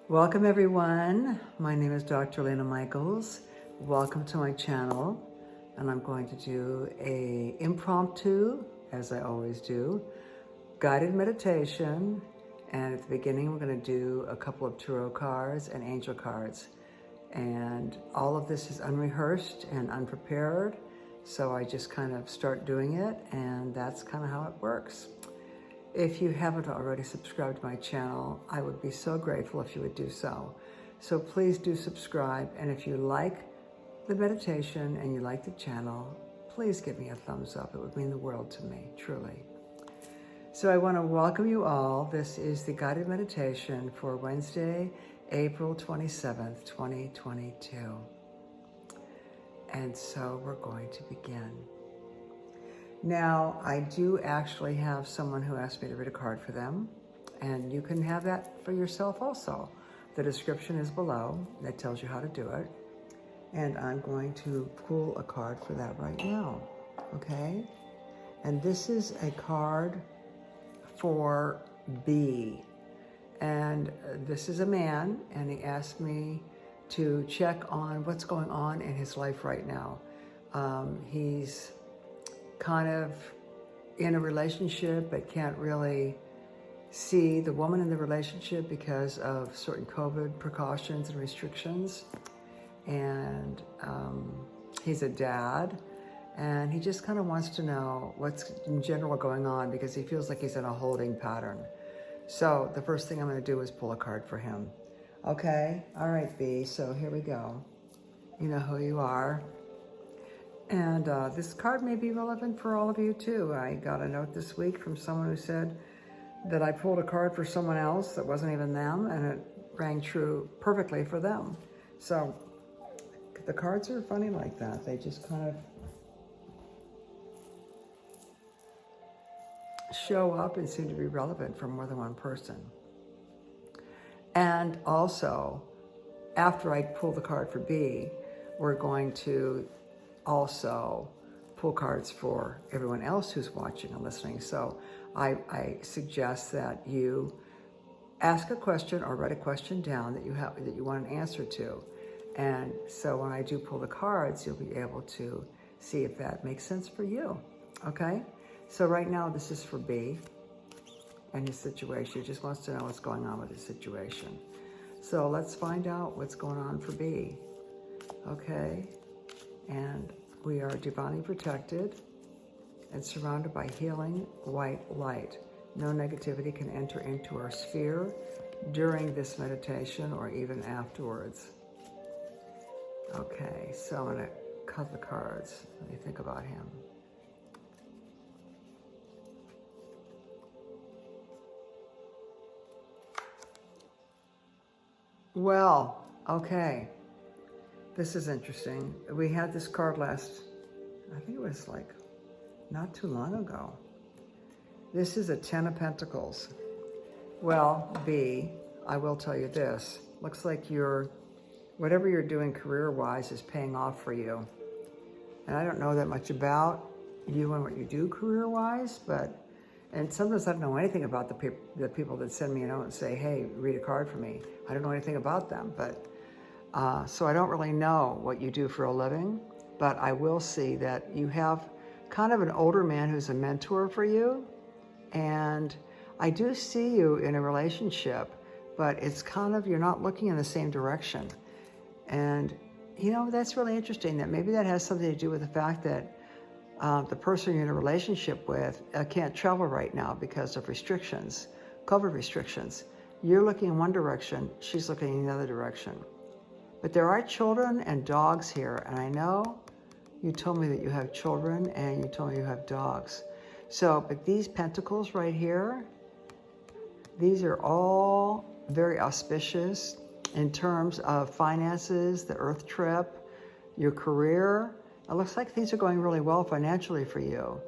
Welcome everyone. My name is Dr. Lena Michaels. Welcome to my channel. And I'm going to do a impromptu, as I always do, guided meditation. And at the beginning, we're going to do a couple of tarot cards and angel cards. And all of this is unrehearsed and unprepared. So I just kind of start doing it, and that's kind of how it works. If you haven't already subscribed to my channel, I would be so grateful if you would do so. So please do subscribe, and if you like the meditation and you like the channel, please give me a thumbs up. It would mean the world to me, truly. So I want to welcome you all. This is the guided meditation for Wednesday, April 27th, 2022. And so we're going to begin. Now, I do actually have someone who asked me to read a card for them, and you can have that for yourself also. The description is below that tells you how to do it. And I'm going to pull a card for that right now, okay? And this is a card for B. And this is a man, and he asked me to check on what's going on in his life right now. He's kind of in a relationship but can't really see the woman in the relationship because of certain COVID precautions and restrictions. And he's a dad, and he just kind of wants to know what's in general going on because he feels like he's in a holding pattern. So the first thing I'm going to do is pull a card for him. Okay? All right, B. So here we go. You know who you are. And this card may be relevant for all of you too. I got a note this week from someone who said that I pulled a card for someone else that wasn't even them, and it rang true perfectly for them. So the cards are funny like that. They just kind of show up and seem to be relevant for more than one person. And also, after I pull the card for B, we're going to also pull cards for everyone else who's watching and listening. So I suggest that you ask a question or write a question down that you want an answer to. And so when I do pull the cards, you'll be able to see if that makes sense for you. Okay? So right now this is for B and his situation. He just wants to know what's going on with his situation. So let's find out what's going on for B. Okay? And we are divinely protected and surrounded by healing white light. No negativity can enter into our sphere during this meditation or even afterwards. Okay, so I'm going to cut the cards. Let me think about him. Well, okay. This is interesting. We had this card last, I think it was like not too long ago. This is a 10 of Pentacles. Well, B, I will tell you this. Looks like whatever you're doing career-wise is paying off for you. And I don't know that much about you and what you do career-wise, and sometimes I don't know anything about the people that send me a note and say, hey, read a card for me. I don't know anything about them, but so I don't really know what you do for a living, but I will see that you have kind of an older man who's a mentor for you. And I do see you in a relationship, but it's kind of, you're not looking in the same direction. And, you know, that's really interesting that maybe that has something to do with the fact that the person you're in a relationship with can't travel right now because of restrictions, COVID restrictions. You're looking in one direction, she's looking in the other direction. But there are children and dogs here, and I know you told me that you have children and you told me you have dogs. So, but these pentacles right here, these are all very auspicious in terms of finances, the earth trip, your career. It looks like things are going really well financially for you.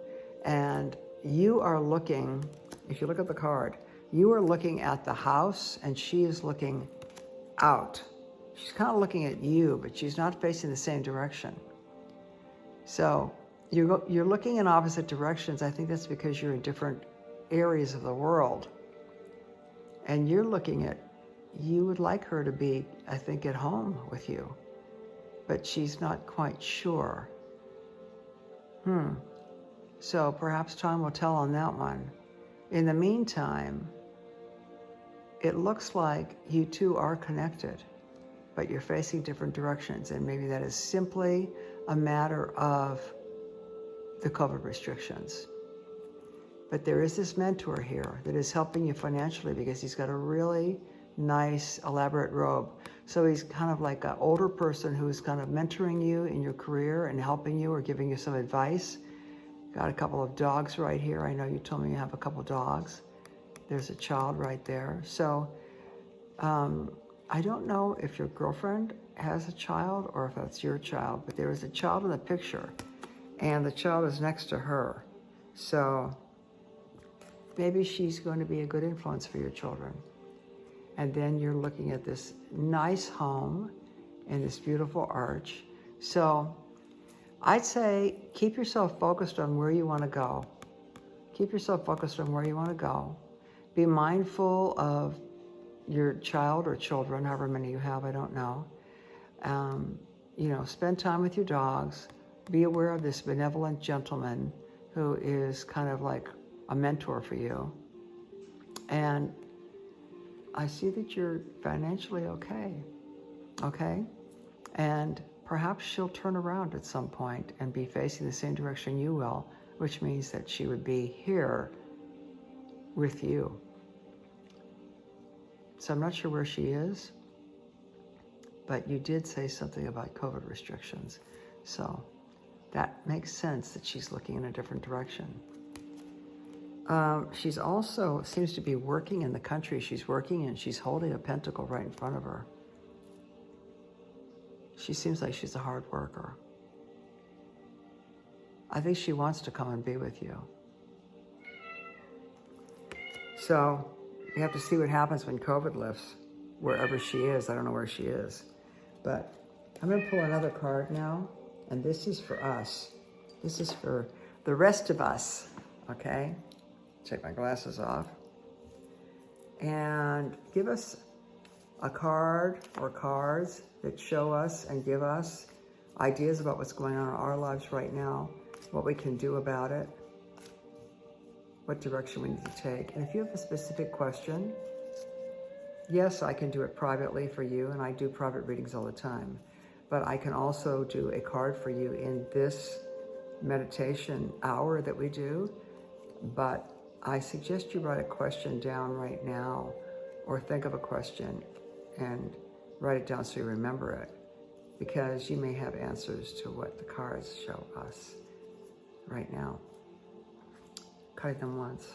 And you are looking, if you look at the card, you are looking at the house and she is looking out. She's kind of looking at you, but she's not facing the same direction. So you're looking in opposite directions. I think that's because you're in different areas of the world. And you're looking at you would like her to be, I think, at home with you, but she's not quite sure. So perhaps time will tell on that one. In the meantime, it looks like you two are connected, but you're facing different directions, and maybe that is simply a matter of the COVID restrictions. But there is this mentor here that is helping you financially because he's got a really nice, elaborate robe. So he's kind of like an older person who's kind of mentoring you in your career and helping you or giving you some advice. Got a couple of dogs right here. I know you told me you have a couple of dogs. There's a child right there. So I don't know if your girlfriend has a child or if that's your child, but there is a child in the picture and the child is next to her. So maybe she's going to be a good influence for your children. And then you're looking at this nice home and this beautiful arch. So I'd say keep yourself focused on where you want to go. Keep yourself focused on where you want to go. Be mindful of your child or children, however many you have, I don't know. Spend time with your dogs. Be aware of this benevolent gentleman who is kind of like a mentor for you. And I see that you're financially okay? And perhaps she'll turn around at some point and be facing the same direction you will, which means that she would be here with you. So I'm not sure where she is, but you did say something about COVID restrictions. So that makes sense that she's looking in a different direction. She's also seems to be working in the country she's working in. She's holding a pentacle right in front of her. She seems like she's a hard worker. I think she wants to come and be with you. So you have to see what happens when COVID lifts, wherever she is. I don't know where she is. But I'm going to pull another card now, and this is for us. This is for the rest of us, okay? Take my glasses off. And give us a card or cards that show us and give us ideas about what's going on in our lives right now, what we can do about it, what direction we need to take. And if you have a specific question, yes, I can do it privately for you, and I do private readings all the time. But I can also do a card for you in this meditation hour that we do. But I suggest you write a question down right now, or think of a question and write it down so you remember it, because you may have answers to what the cards show us right now. Kite them once.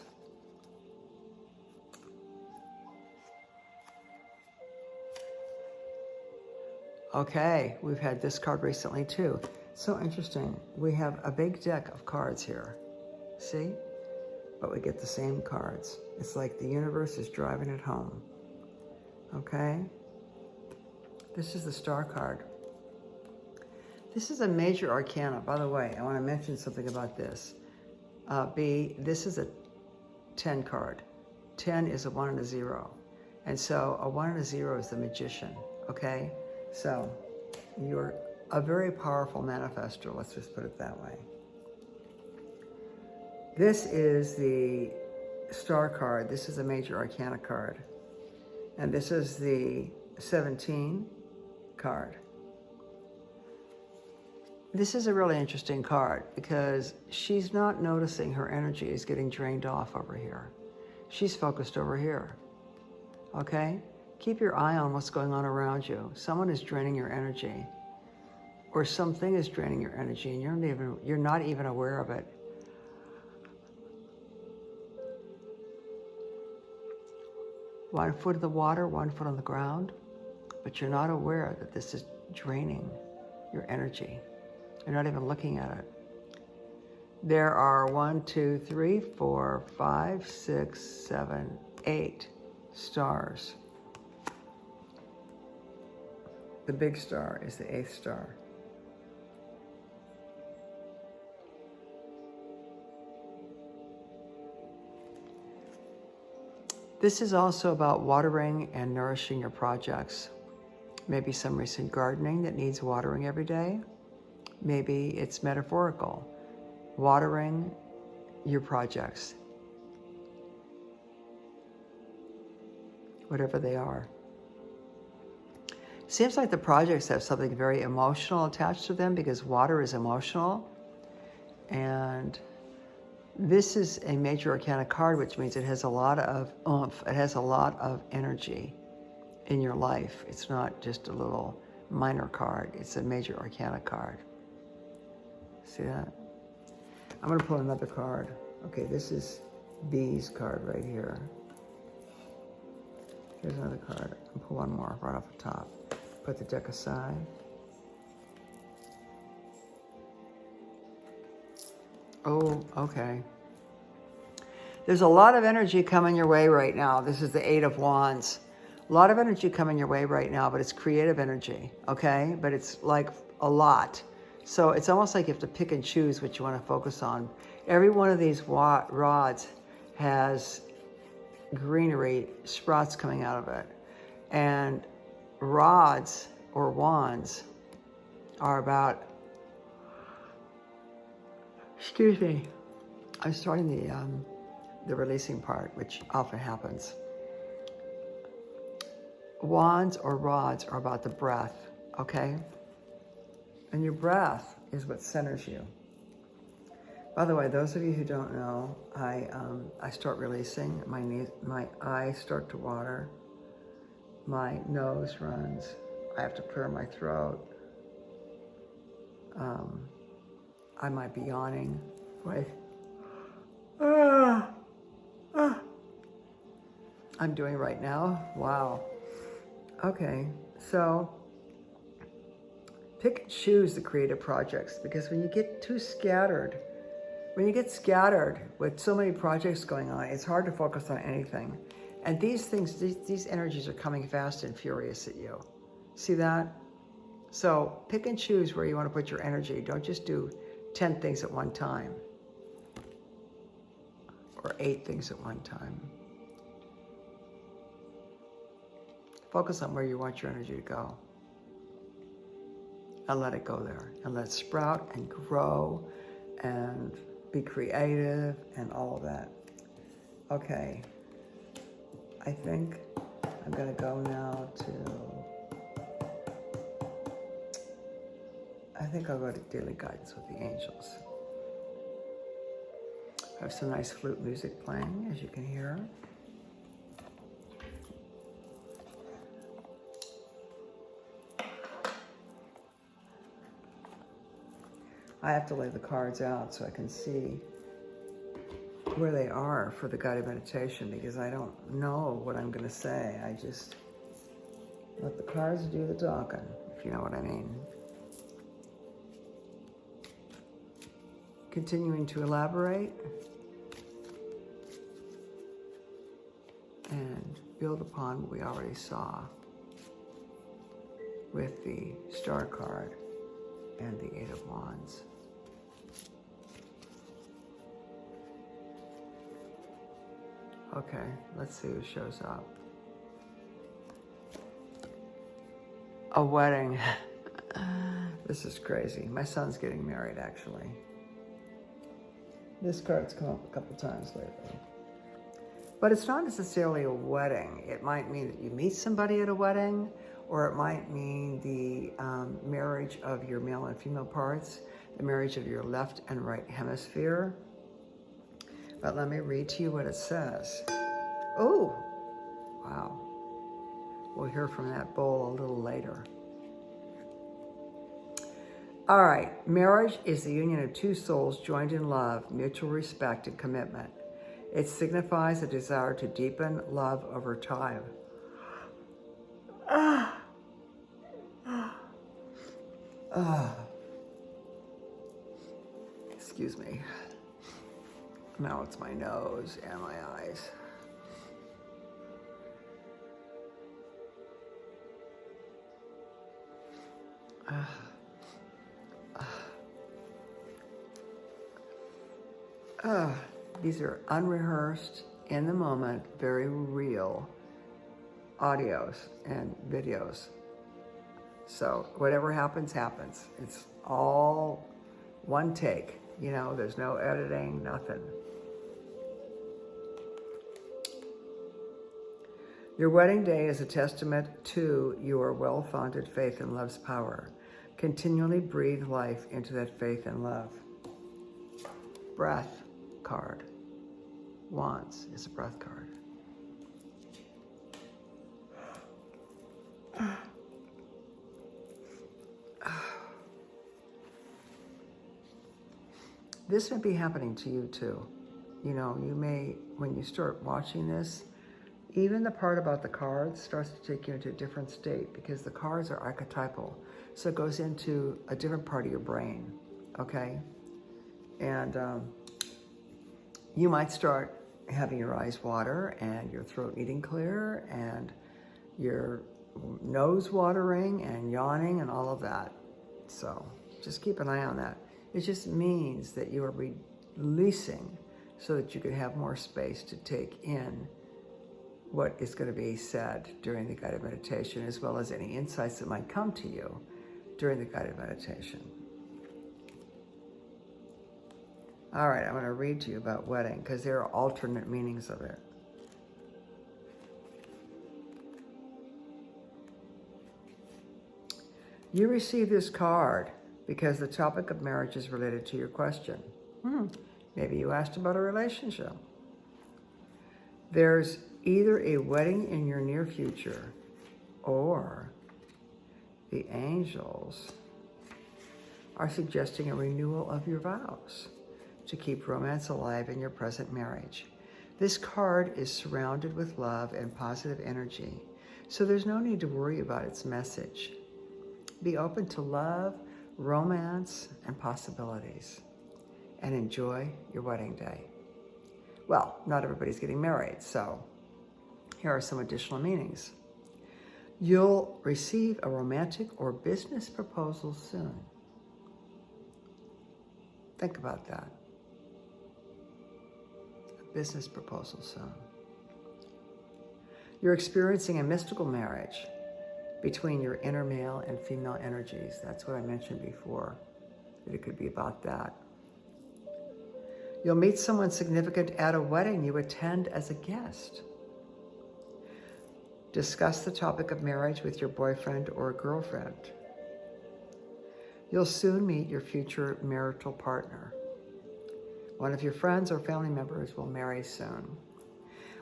Okay, we've had this card recently too. So interesting. We have a big deck of cards here. See? But we get the same cards. It's like the universe is driving it home. Okay? This is the Star card. This is a major arcana. By the way, I want to mention something about this. This is a 10 card. 10 is a 1 and a 0. And so a 1 and a 0 is the magician. Okay? So you're a very powerful manifestor. Let's just put it that way. This is the Star card. This is a major arcana card. And this is the 17 card. This is a really interesting card because she's not noticing her energy is getting drained off over here. She's focused over here. Okay? Keep your eye on what's going on around you. Someone is draining your energy, or something is draining your energy, and you're not even aware of it. One foot in the water, 1 foot on the ground, but you're not aware that this is draining your energy. You're not even looking at it. There are 1, 2, 3, 4, 5, 6, 7, 8 stars. The big star is the 8th star. This is also about watering and nourishing your projects. Maybe some recent gardening that needs watering every day. Maybe it's metaphorical, watering your projects, whatever they are. Seems like the projects have something very emotional attached to them because water is emotional. And this is a major arcana card, which means it has a lot of oomph. It has a lot of energy in your life. It's not just a little minor card. It's a major arcana card. See that? I'm going to pull another card. Okay, this is B's card right here. Here's another card. I'll pull one more right off the top. Put the deck aside. Oh, okay. There's a lot of energy coming your way right now. This is the Eight of Wands. A lot of energy coming your way right now, but it's creative energy, okay? But it's like a lot. So it's almost like you have to pick and choose what you want to focus on. Every one of these rods has greenery, sprouts coming out of it. And rods or wands are about, excuse me, I'm starting the releasing part, which often happens. Wands or rods are about the breath, okay? And your breath is what centers you. By the way, those of you who don't know, I start releasing, my eyes start to water, my nose runs, I have to clear my throat. I might be yawning. Wait. I'm doing right now. Wow. Okay, so pick and choose the creative projects, because when you get too scattered, with so many projects going on, it's hard to focus on anything. And these things, these energies are coming fast and furious at you. See that? So pick and choose where you want to put your energy. Don't just do 10 things at one time. Or 8 things at one time. Focus on where you want your energy to go. And let it go there. And let it sprout and grow and be creative and all of that. Okay. I think I'm going to go now I think I'll go to Daily Guidance with the Angels. I have some nice flute music playing, as you can hear. I have to lay the cards out so I can see where they are for the guided meditation, because I don't know what I'm going to say. I just let the cards do the talking, if you know what I mean. Continuing to elaborate and build upon what we already saw with the Star card and the Eight of Wands. Okay, let's see who shows up. A wedding. This is crazy. My son's getting married, actually. This card's come up a couple times lately. But it's not necessarily a wedding. It might mean that you meet somebody at a wedding, or it might mean the marriage of your male and female parts, the marriage of your left and right hemisphere. But let me read to you what it says. Oh, wow. We'll hear from that bowl a little later. All right, marriage is the union of two souls joined in love, mutual respect, and commitment. It signifies a desire to deepen love over time. Excuse me. Now it's my nose and my eyes. These are unrehearsed, in the moment, very real audios and videos. So whatever happens, happens. It's all one take, you know, there's no editing, nothing. Your wedding day is a testament to your well-founded faith in love's power. Continually breathe life into that faith and love. Breath card. Wands is a breath card. This may be happening to you too. You know, you may, when you start watching this, even the part about the cards starts to take you into a different state because the cards are archetypal. So it goes into a different part of your brain, okay? And you might start having your eyes water and your throat needing clear and your nose watering and yawning and all of that. So just keep an eye on that. It just means that you are releasing so that you can have more space to take in what is going to be said during the guided meditation, as well as any insights that might come to you during the guided meditation. All right, I'm going to read to you about wedding because there are alternate meanings of it. You receive this card because the topic of marriage is related to your question. Maybe you asked about a relationship. There's either a wedding in your near future or the angels are suggesting a renewal of your vows to keep romance alive in your present marriage. This card is surrounded with love and positive energy, so there's no need to worry about its message. Be open to love, romance, and possibilities, and enjoy your wedding day. Well, not everybody's getting married, so here are some additional meanings. You'll receive a romantic or business proposal soon. Think about that. A business proposal soon. You're experiencing a mystical marriage between your inner male and female energies. That's what I mentioned before, that it could be about that. You'll meet someone significant at a wedding you attend as a guest. Discuss the topic of marriage with your boyfriend or girlfriend. You'll soon meet your future marital partner. One of your friends or family members will marry soon.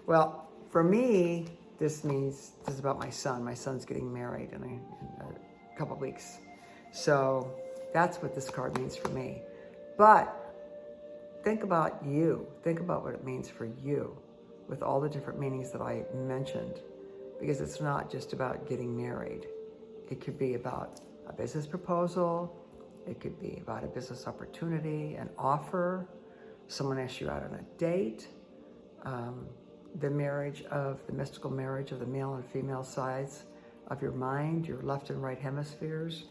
Well, for me, this is about my son. My son's getting married in a couple of weeks. So that's what this card means for me. But think about you. Think about what it means for you with all the different meanings that I mentioned, because it's not just about getting married. It could be about a business proposal. It could be about a business opportunity, an offer. Someone asks you out on a date. The mystical marriage of the male and female sides of your mind, your left and right hemispheres.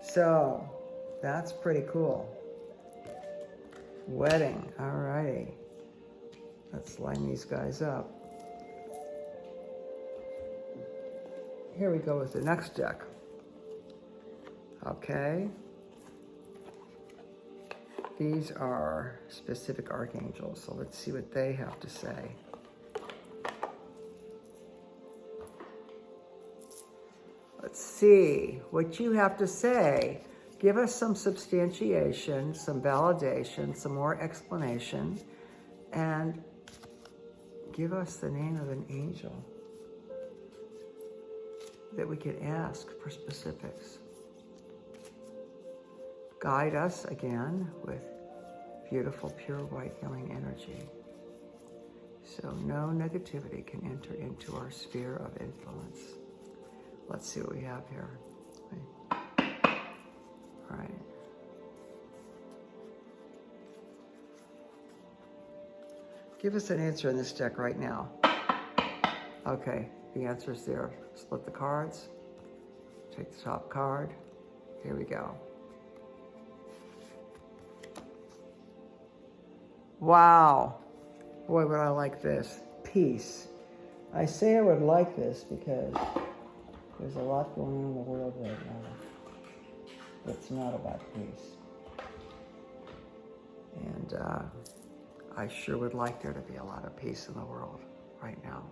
So that's pretty cool. Wedding, all righty. Let's line these guys up. Here we go with the next deck. Okay. These are specific archangels, so let's see what they have to say. Let's see what you have to say. Give us some substantiation, some validation, some more explanation, and give us the name of an angel that we could ask for specifics. Guide us again with beautiful, pure white healing energy, so no negativity can enter into our sphere of influence. Let's see what we have here. All right. Give us an answer in this deck right now. Okay, the answer's there. Split the cards. Take the top card. Here we go. Wow. Boy, would I like this. Peace. I say I would like this because there's a lot going on in the world right now that's not about peace. And I sure would like there to be a lot of peace in the world right now.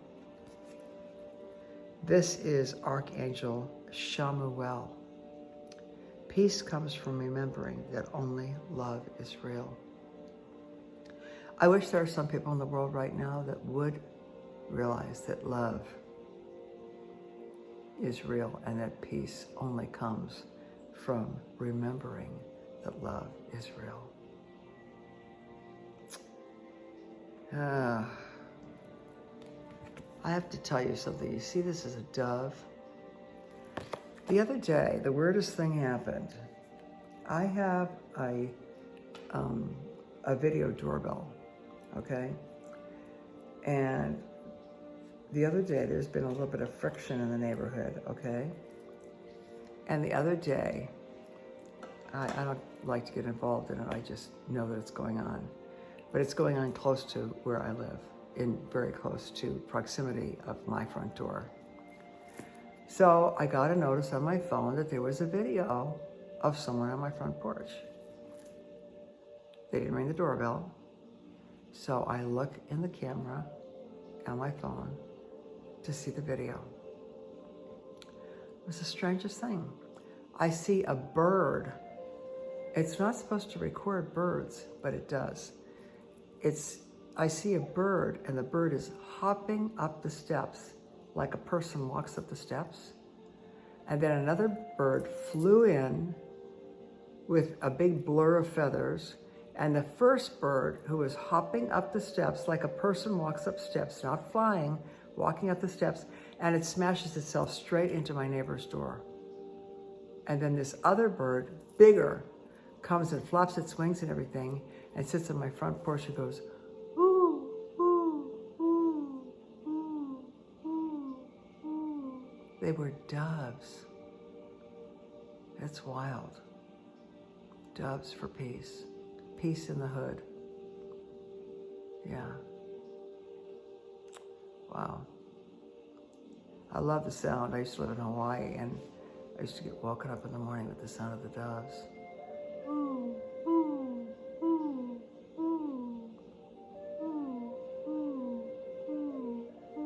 This is Archangel Shamuelle. Peace comes from remembering that only love is real. I wish there are some people in the world right now that would realize that love is real and that peace only comes from remembering that love is real. I have to tell you something. You see this as a dove? The other day, the weirdest thing happened. I have a video doorbell, okay? And the other day, there's been a little bit of friction in the neighborhood, okay? And the other day, I don't like to get involved in it. I just know that it's going on. But it's going on close to where I live, in very close to proximity of my front door. So I got a notice on my phone that there was a video of someone on my front porch. They didn't ring the doorbell. So I look in the camera on my phone to see the video. It was the strangest thing. I see a bird. It's not supposed to record birds, but it does. I see a bird, and the bird is hopping up the steps like a person walks up the steps. And then another bird flew in with a big blur of feathers. And the first bird, who was hopping up the steps like a person walks up steps, not flying, walking up the steps, and it smashes itself straight into my neighbor's door. And then this other bird, bigger, comes and flaps its wings and everything, and sits on my front porch and goes, ooh, ooh, ooh, ooh, ooh, ooh. They were doves. That's wild. Doves for peace. Peace in the hood. Yeah. Wow. I love the sound. I used to live in Hawaii, and I used to get woken up in the morning with the sound of the doves. Ooh, ooh, ooh, ooh, ooh, ooh, ooh,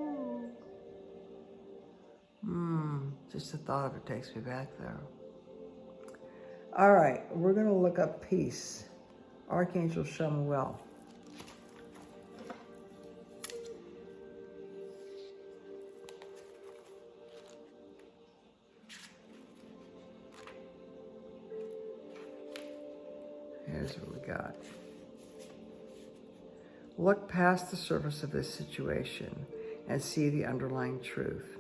ooh. Just the thought of it takes me back there. All right, we're going to look up peace. Archangel Shamuelle. Here's what we got. Look past the surface of this situation and see the underlying truth.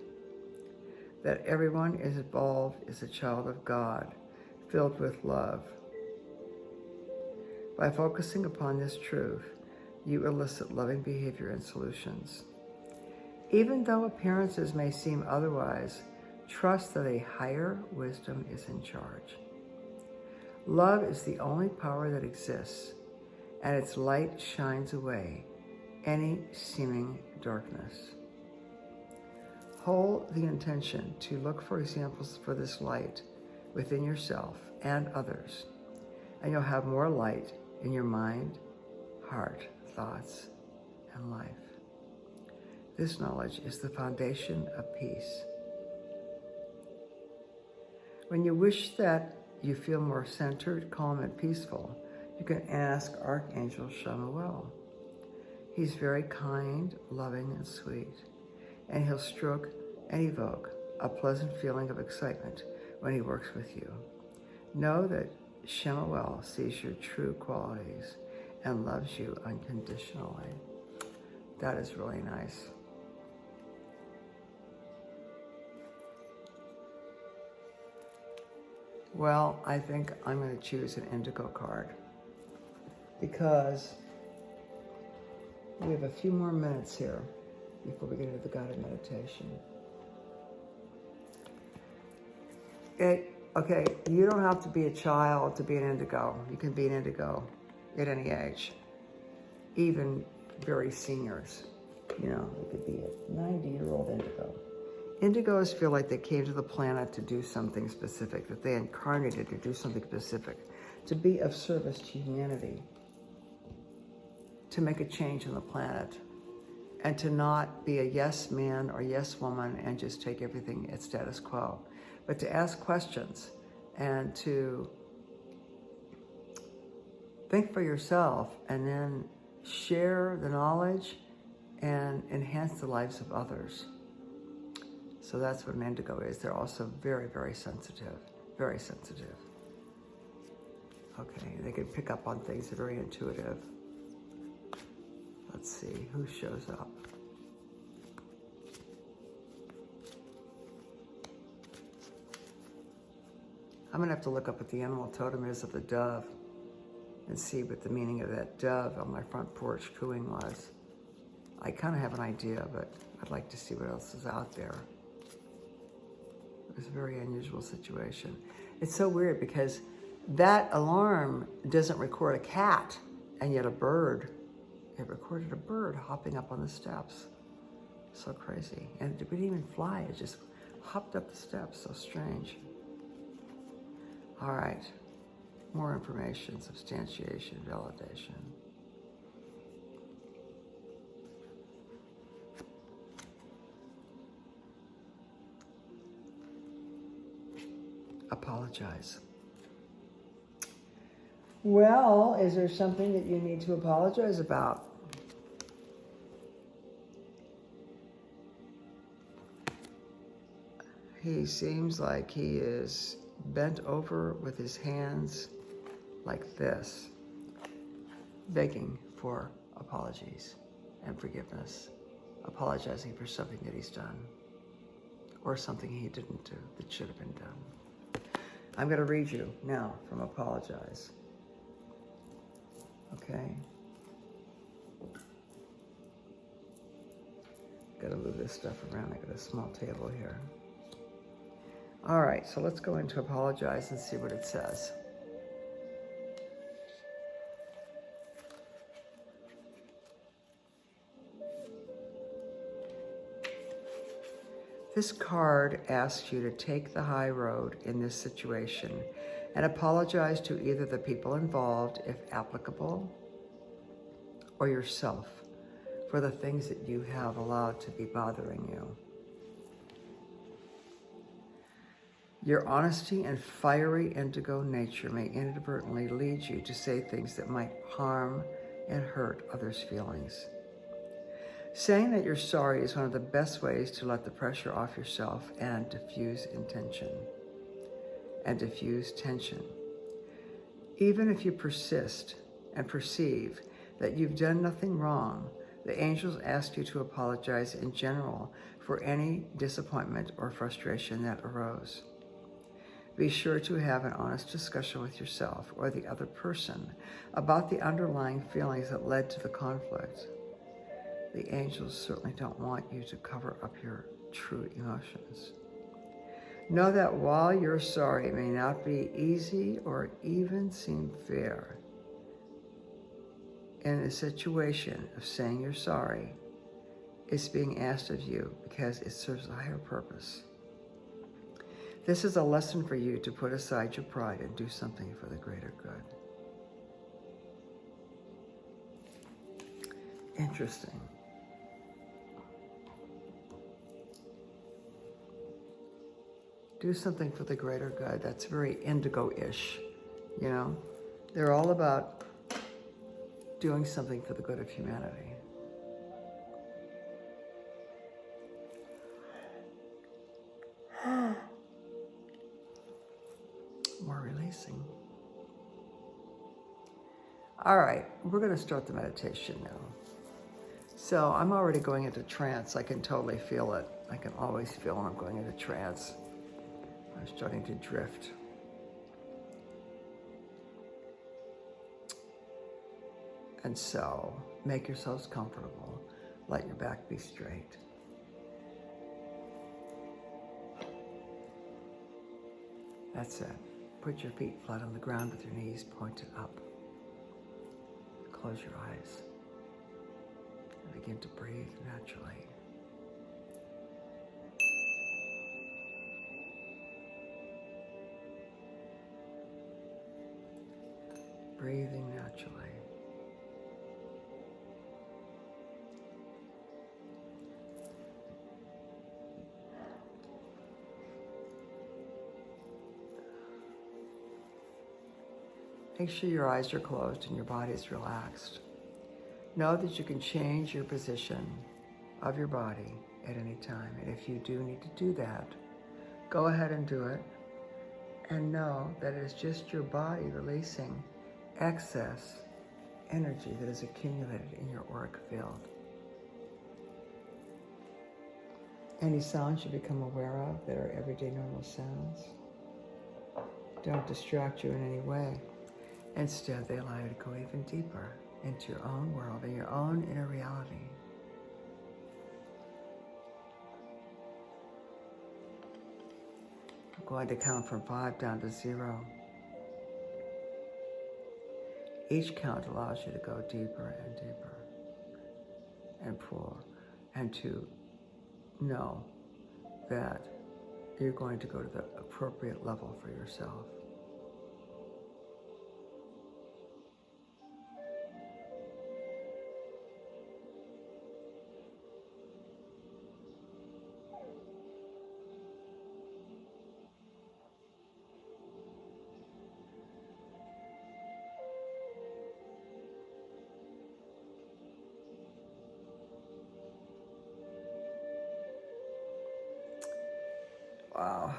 That everyone is involved is a child of God, filled with love. By focusing upon this truth, you elicit loving behavior and solutions. Even though appearances may seem otherwise, trust that a higher wisdom is in charge. Love is the only power that exists, and its light shines away any seeming darkness. Hold the intention to look for examples for this light within yourself and others, and you'll have more light in your mind, heart, thoughts, and life. This knowledge is the foundation of peace. When you wish that you feel more centered, calm, and peaceful, you can ask Archangel Shamuelle. He's very kind, loving, and sweet, and he'll stroke and evoke a pleasant feeling of excitement when he works with you. Know that Shamuelle sees your true qualities and loves you unconditionally. That is really nice. Well, I think I'm going to choose an indigo card because we have a few more minutes here before we get into the guided meditation. Okay, you don't have to be a child to be an indigo. You can be an indigo at any age, even very seniors. You know, it could be a 90-year-old indigo. Indigos feel like they came to the planet to do something specific, that they incarnated to do something specific, to be of service to humanity, to make a change on the planet, and to not be a yes man or yes woman and just take everything at status quo, but to ask questions and to think for yourself and then share the knowledge and enhance the lives of others. So that's what an indigo is. They're also very, very sensitive, very sensitive. Okay, they can pick up on things. They're very intuitive. Let's see who shows up. I'm gonna have to look up what the animal totem is of the dove and see what the meaning of that dove on my front porch cooing was. I kind of have an idea, but I'd like to see what else is out there. It was a very unusual situation. It's so weird because that alarm doesn't record a cat, and yet a bird. It recorded a bird hopping up on the steps. So crazy. And it didn't even fly, it just hopped up the steps. So strange. All right, more information, substantiation, validation. Apologize. Well, is there something that you need to apologize about? He seems like he is bent over with his hands like this, begging for apologies and forgiveness, apologizing for something that he's done or something he didn't do that should have been done. I'm going to read you now from Apologize. Okay. Got to move this stuff around. I got a small table here. All right, so let's go into Apologize and see what it says. This card asks you to take the high road in this situation and apologize to either the people involved, if applicable, or yourself for the things that you have allowed to be bothering you. Your honesty and fiery indigo nature may inadvertently lead you to say things that might harm and hurt others' feelings. Saying that you're sorry is one of the best ways to let the pressure off yourself and diffuse tension. Even if you persist and perceive that you've done nothing wrong, the angels ask you to apologize in general for any disappointment or frustration that arose. Be sure to have an honest discussion with yourself or the other person about the underlying feelings that led to the conflict. The angels certainly don't want you to cover up your true emotions. Know that while you're sorry, it may not be easy or even seem fair. In a situation of saying you're sorry, it's being asked of you because it serves a higher purpose. This is a lesson for you to put aside your pride and do something for the greater good. Interesting. Do something for the greater good. That's very indigo-ish, you know? They're all about doing something for the good of humanity. More releasing. All right, we're going to start the meditation now. So I'm already going into trance. I can totally feel it. I can always feel when I'm going into trance. I'm starting to drift. And so, make yourselves comfortable. Let your back be straight. That's it. Put your feet flat on the ground with your knees pointed up. Close your eyes. begin to breathe naturally. Breathing naturally. Make sure your eyes are closed and your body is relaxed. Know that you can change your position of your body at any time. And if you do need to do that, go ahead and do it. And know that it is just your body releasing excess energy that is accumulated in your auric field. Any sounds you become aware of that are everyday normal sounds don't distract you in any way. Instead, they allow you to go even deeper into your own world and your own inner reality. I'm going to count from 5 down to 0. Each count allows you to go deeper and deeper and pull, and to know that you're going to go to the appropriate level for yourself. Wow,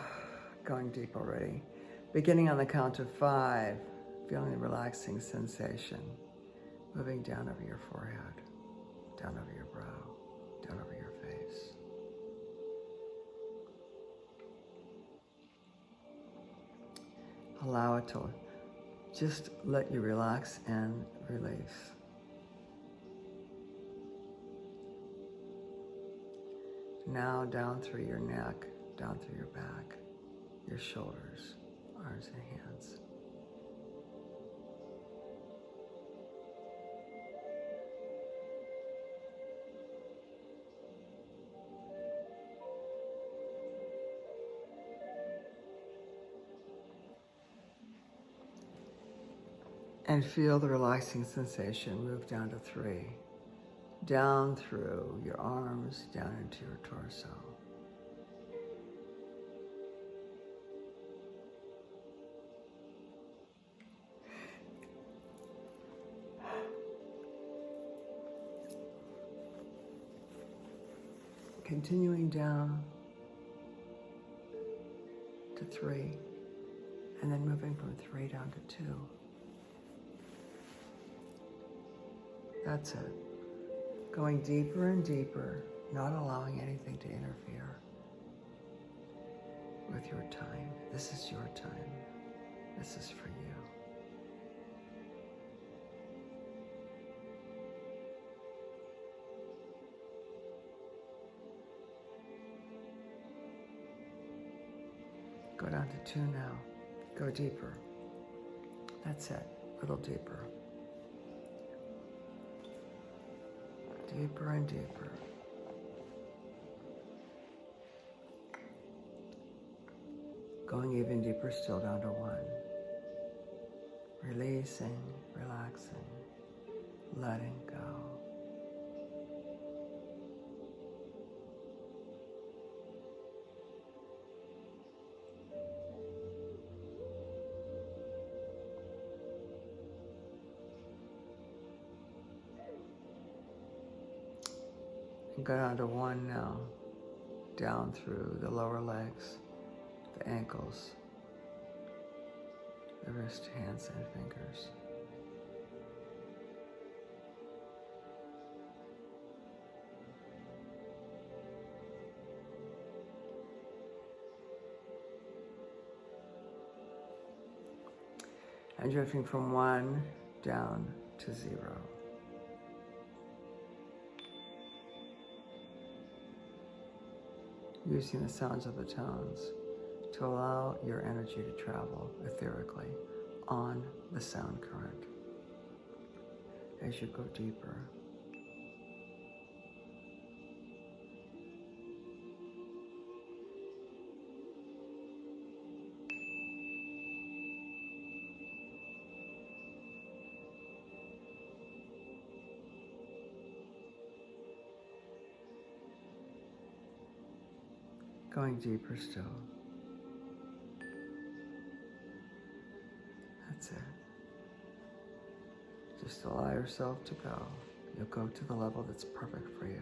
going deep already. Beginning on the count of 5, feeling the relaxing sensation, moving down over your forehead, down over your brow, down over your face. Allow it to just let you relax and release. Now down through your neck, down through your back, your shoulders, arms and hands. And feel the relaxing sensation move down to 3, down through your arms, down into your torso. Continuing down to 3, and then moving from 3 down to 2. That's it. Going deeper and deeper, not allowing anything to interfere with your time. This is your time. This is for you. Go down to 2 now. Go deeper. That's it. A little deeper. Deeper and deeper. Going even deeper still down to 1. Releasing, relaxing, letting go. Go down to 1 now, down through the lower legs, the ankles, the wrist, hands, and fingers. And drifting from 1 down to 0. Using the sounds of the tones to allow your energy to travel etherically on the sound current as you go deeper Going deeper still. That's it. Just allow yourself to go. You'll go to the level that's perfect for you.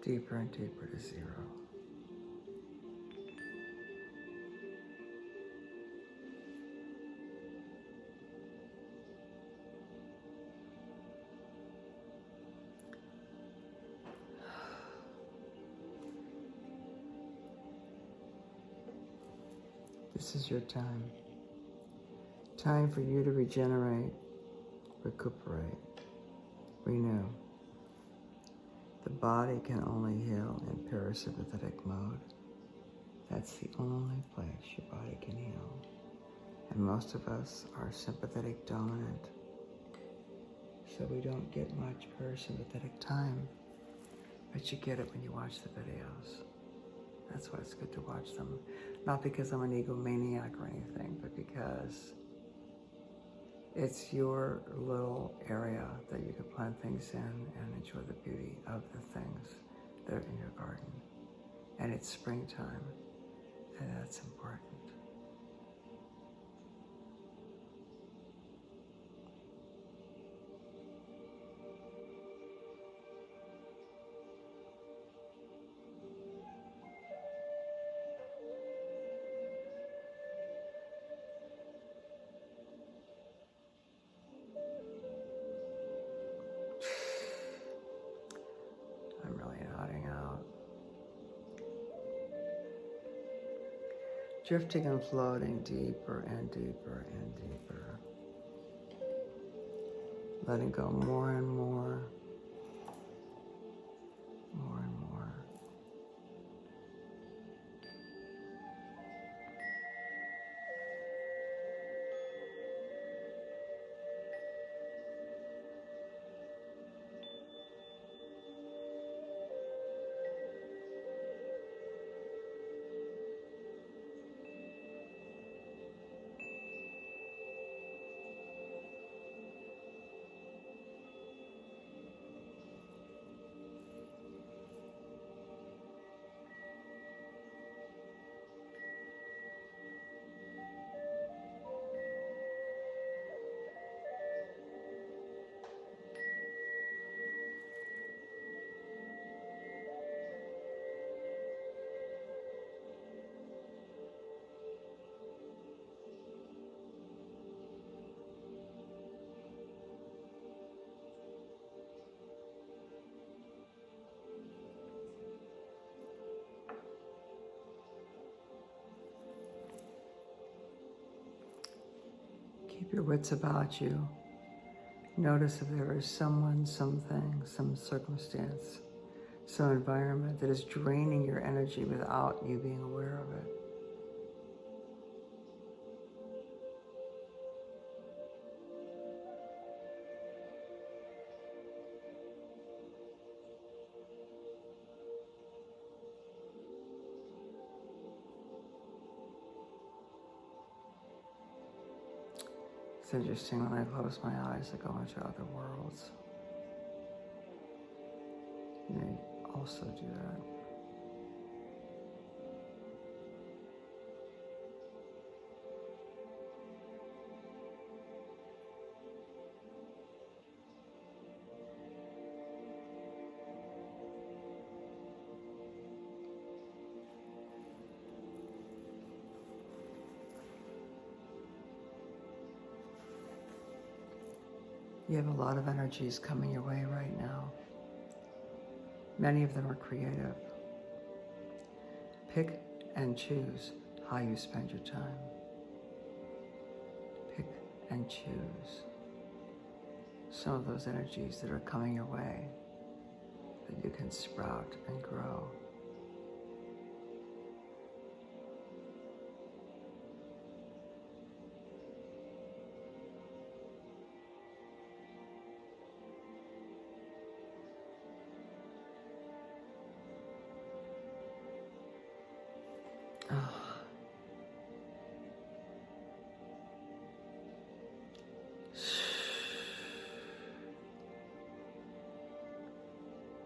Deeper and deeper to zero. This is your time. Time for you to regenerate, recuperate, renew. The body can only heal in parasympathetic mode. That's the only place your body can heal. And most of us are sympathetic dominant, so we don't get much parasympathetic time. But you get it when you watch the videos. That's why it's good to watch them. Not because I'm an egomaniac or anything, but because it's your little area that you can plant things in and enjoy the beauty of the things that are in your garden. And it's springtime, and that's important. I'm really nodding out. Drifting and floating deeper and deeper and deeper. Letting go more and more. More and more. Keep your wits about you. Notice if there is someone, something, some circumstance, some environment that is draining your energy without you being aware of it. It's interesting, when I close my eyes, I go into other worlds. You may also do that. You have a lot of energies coming your way right now. Many of them are creative. Pick and choose how you spend your time. Pick and choose some of those energies that are coming your way that you can sprout and grow.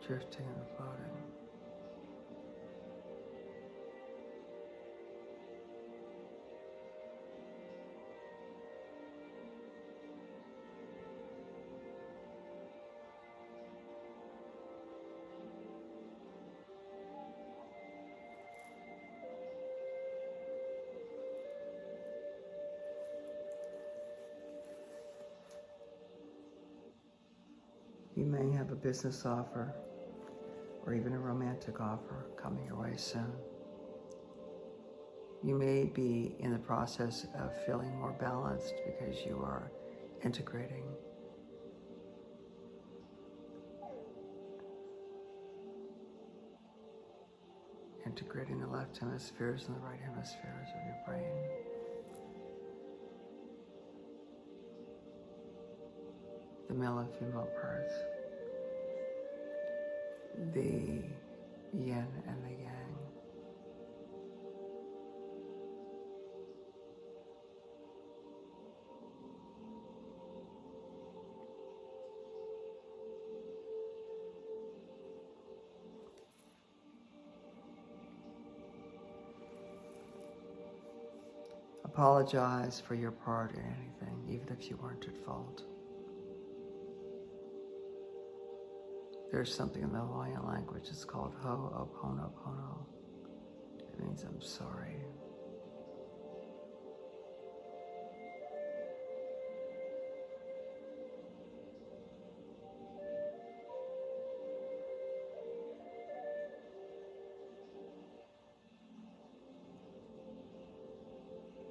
drifting and floating. You may have a business offer or even a romantic offer coming your way soon. You may be in the process of feeling more balanced because you are integrating. Integrating the left hemispheres and the right hemispheres of your brain. The male and female parts. The yin and the yang. Apologize for your part in anything, even if you weren't at fault. There's something in the Hawaiian language, it's called ho'oponopono. It means I'm sorry.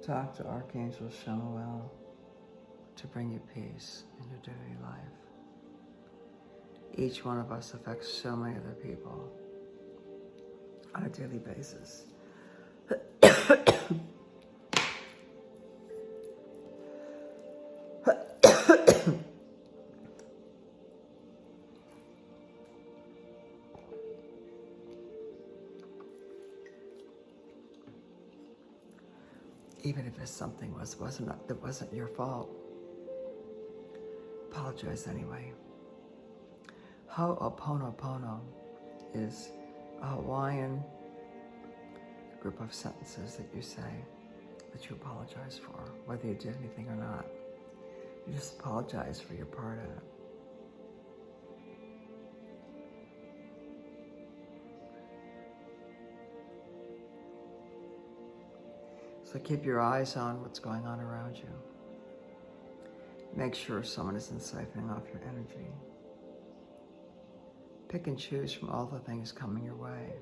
Talk to Archangel Shamuelle to bring you peace in your daily life. Each one of us affects so many other people on a daily basis. Even if it's something that wasn't your fault, apologize anyway. Ho'oponopono is a Hawaiian group of sentences that you say that you apologize for, whether you did anything or not. You just apologize for your part in it. So keep your eyes on what's going on around you. Make sure someone isn't siphoning off your energy. Pick and choose from all the things coming your way.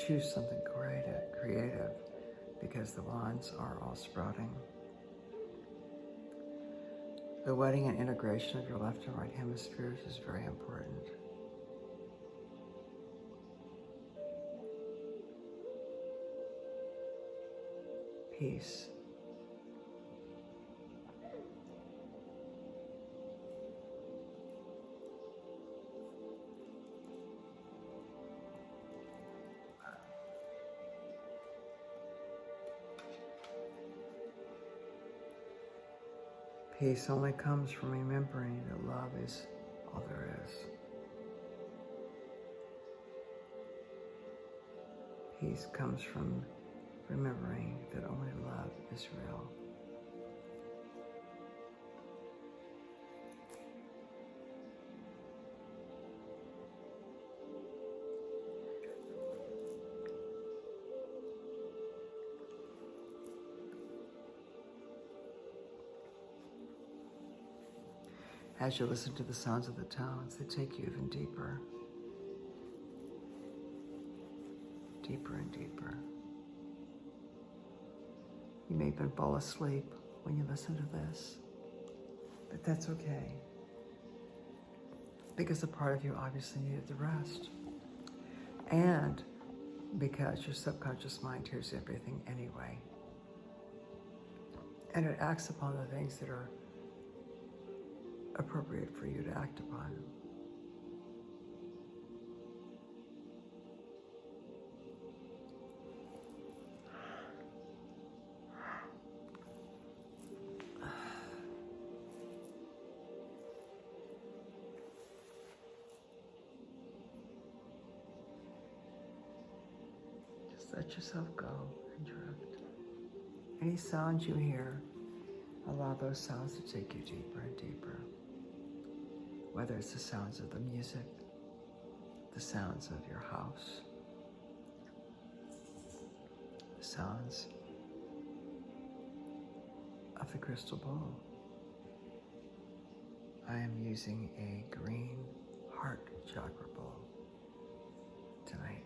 Choose something creative, because the wands are all sprouting. The wedding and integration of your left and right hemispheres is very important. Peace. Peace only comes from remembering that love is all there is. Peace comes from remembering that only love is real. As you listen to the sounds of the tones, they take you even deeper. Deeper and deeper. You may even fall asleep when you listen to this, but that's okay, because a part of you obviously needed the rest, and because your subconscious mind hears everything anyway, and it acts upon the things that are appropriate for you to act upon. Let yourself go and drift. Any sounds you hear, allow those sounds to take you deeper and deeper. Whether it's the sounds of the music, the sounds of your house, the sounds of the crystal bowl. I am using a green heart chakra bowl tonight.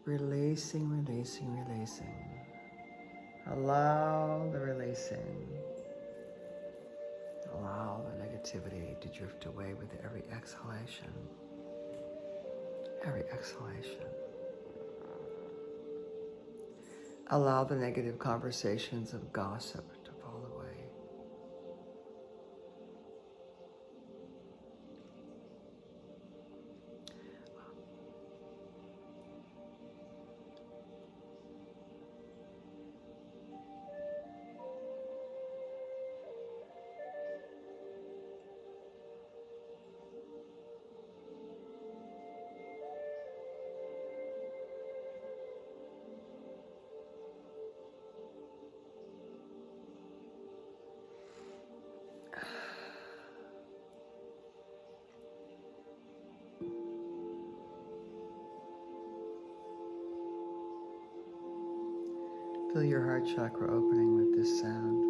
Releasing, releasing, releasing. Allow the releasing. Allow the negativity to drift away with every exhalation. Every exhalation. Allow the negative conversations of gossip to fall away. Feel your heart chakra opening with this sound.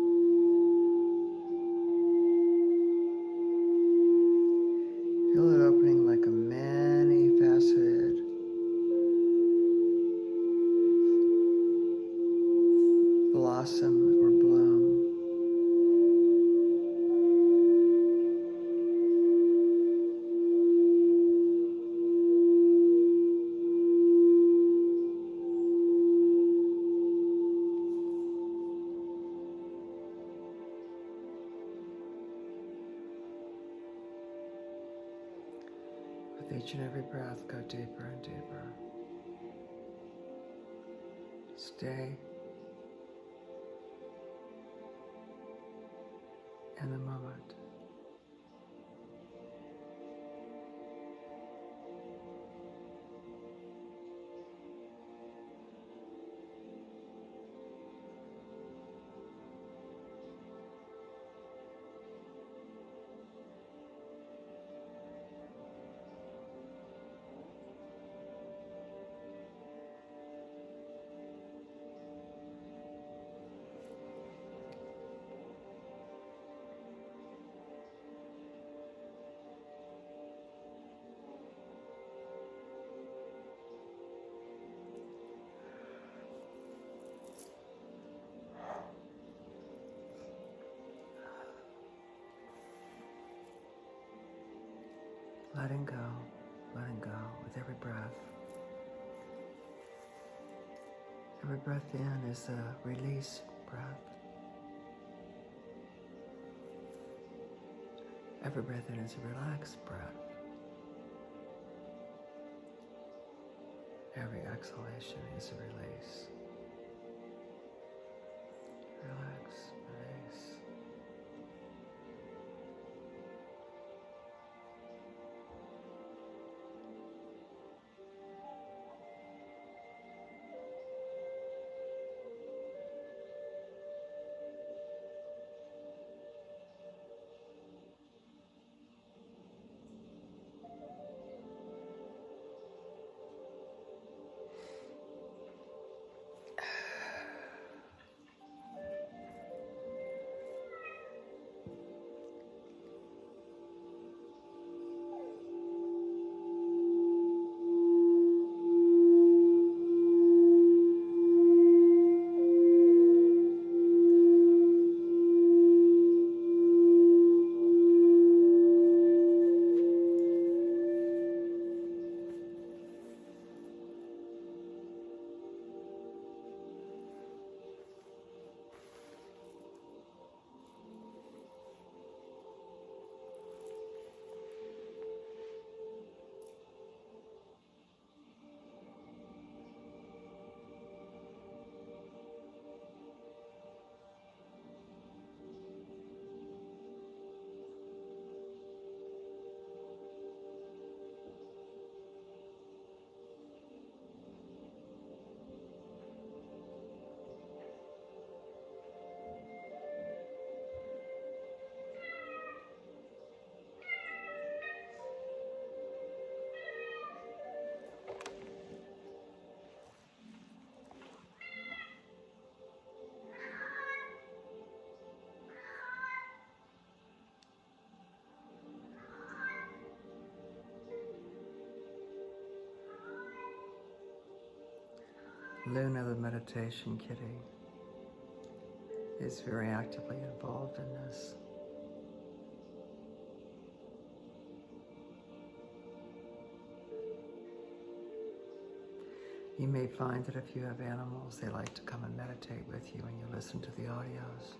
Feel it opening like a many-faceted blossom or bloom. With each and every breath, go deeper and deeper. Stay in the moment. Letting go with every breath. Every breath in is a release breath. Every breath in is a relaxed breath. Every exhalation is a release. Relax, release. Luna, the meditation kitty, is very actively involved in this. You may find that if you have animals, they like to come and meditate with you and you listen to the audios.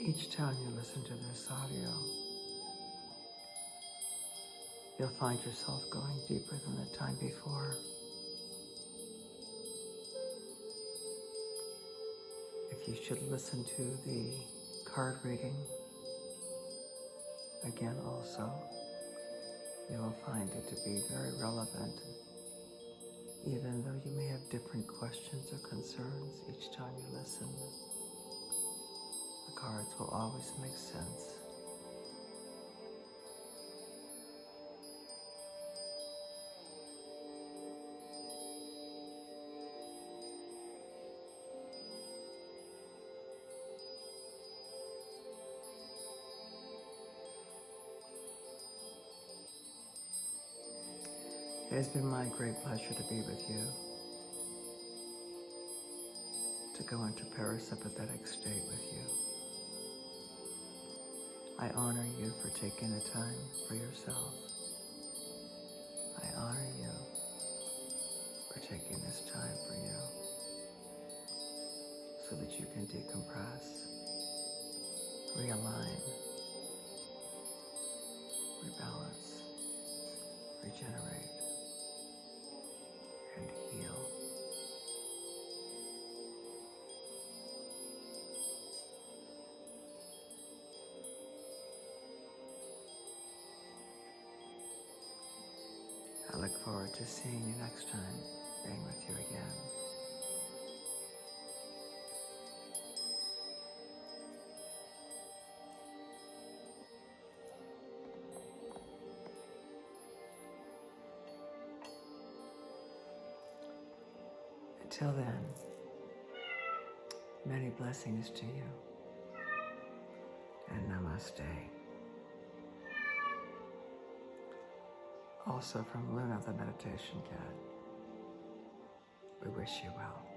Each time you listen to this audio, you'll find yourself going deeper than the time before. If you should listen to the card reading again also, you will find it to be very relevant, even though you may have different questions or concerns each time you listen. The cards will always make sense. It has been my great pleasure to be with you, to go into parasympathetic state with you. I honor you for taking the time for yourself. I honor you for taking this time for you so that you can decompress, realign, rebalance, regenerate, and heal. I look forward to seeing you next time, being with you again. Until then, many blessings to you, and namaste. Also from Luna the Meditation Cat, we wish you well.